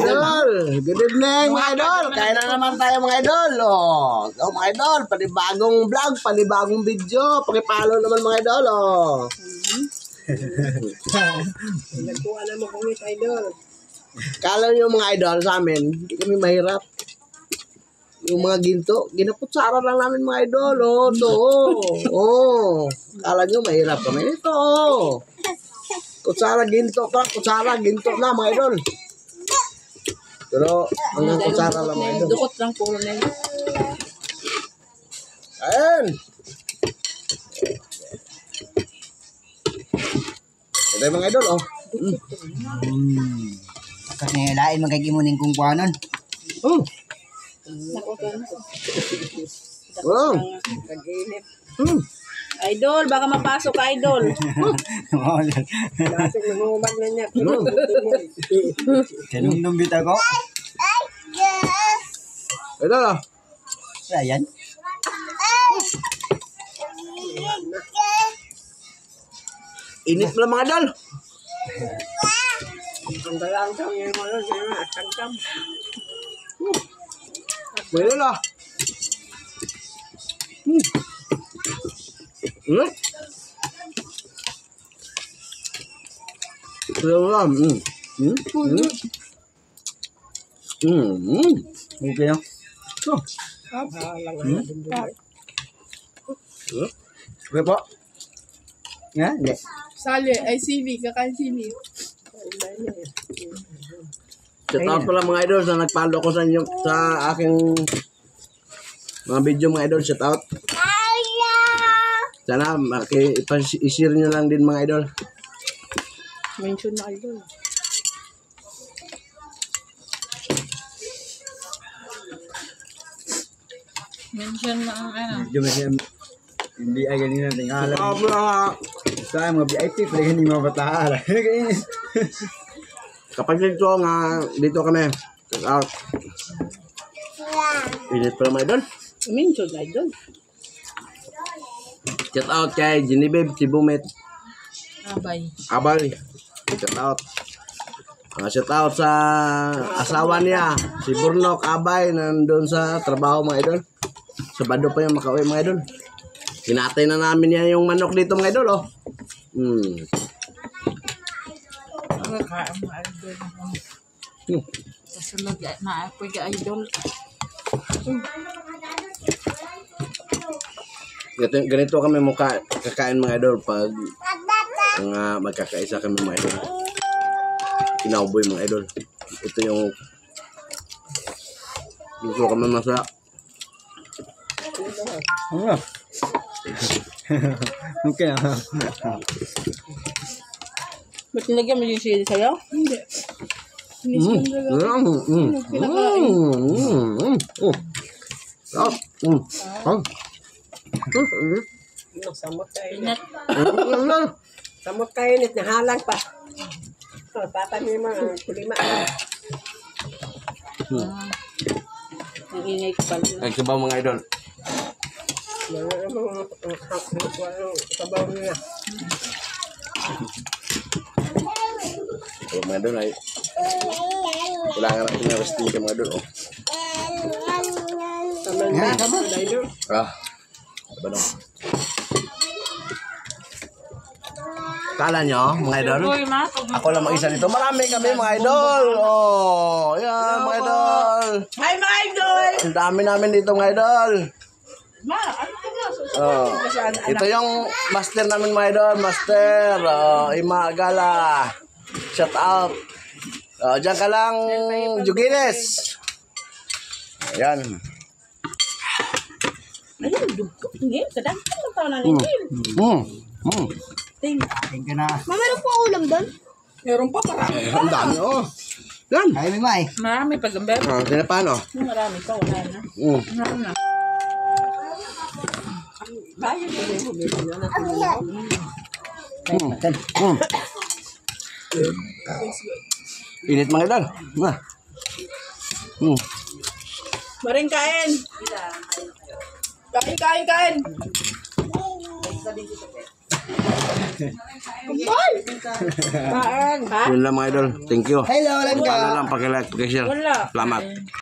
idol. Good evening mga idol. Kaya na naman tayo mga idol. Oh. So, mga idol, panibagong vlog, panibagong video. Pakipalo naman mga idol. Oh. Nagkuha na mo kung idol. Kala nyo mga idol sa amin, hindi kami mahirap. Yung mga ginto, ginaputsara lang namin mga idol. Oh, to. Oh. Kala nyo mahirap kami. Ito. Oh. Kutsara, ginto pa. Kutsara, ginto na mga idol. Pero, mga kutsara lang mga idol. Dukot lang puro na yun. Ayan. Ito yung mga idol, oh. Kasi lain magkagimunin kung kuhanon. Oh. Pag-init. Mm. Idol, baka mapasok ka, idol. Kasi nanguman na niya. Kanong bita ko. Ito, oh. Ayan. Init mo lang mga idol. Ang dalang-dang yung mga tangkam. Mga idol, oh. Ito lang. Okay na. Okay po. Nga? Hindi. Sali, ay sili, kakain sili. Shout out pala mga idol sa nagpalo ko sa inyo sa aking mga video mga idol. Shout out. Sana i-share nyo lang din mga idol. Mention na idol. Mention na ang ano. Medyo masaya. Hindi ay ganina tingala. Abra. Sa mga VIP, pala hindi mabataala. Kapag dito nga dito kami. Shout out. Init pala mga idol. Mention na idol. Shout out kay Genevieve Sibumet. Abay. Abay. Shout out. Shout out sa asawa niya, si Burnok Abay, nandun sa trabaho mga idol. Sabado pa yung makauwi mga idol. Hinatay na namin yan yung manok dito mga idol, oh. Kakain mo idol. Kasunod na ako yung idol. Ganito kami mukha kakain mga idol pag magkakaisa kami mga idol. Kinauboy mga idol. Ito yung gusto kami masaya. Okay na. Ba't nilagyan mo yung sili sa'yo? Hindi. Samot kayo. Samot kayo nit, nahalang pa. Tatanim mo ang kulima. Ang ingay ko pala. Nagsabaw mga idol. Sabaw niya. So, mga idol ay kailangan natin na resting ka mga idol. Oh. Ano ba dong? Kala nyo, mga idol? Ako lang mag-isa dito. Marami kami, mga idol. Oh, yan, mga idol. Hi, mga idol! Ang dami namin dito, mga idol. Ma, ano ka na? Oh. Ito yung master namin, mga idol. Master, Ima Gala. Shout out. Diyan ka lang, Jugines. Ayan. Ayun, dugtong. Hindi, kadang ka mo tao na nito. Thank you na. Meron po ulam doon? Meron pa, marami. Ang dami, oh. Yan. Ay, may may. Marami pa gambar. Sinapan, oh. Marami pa, wala na. Marami na. Bayan ko rin. Init mga idol. Maring kain. Kain. Kaan. Yun lang mga idol. Thank you. Hello, lang Ano lang, pakilike, pakishare. Wala. Salamat.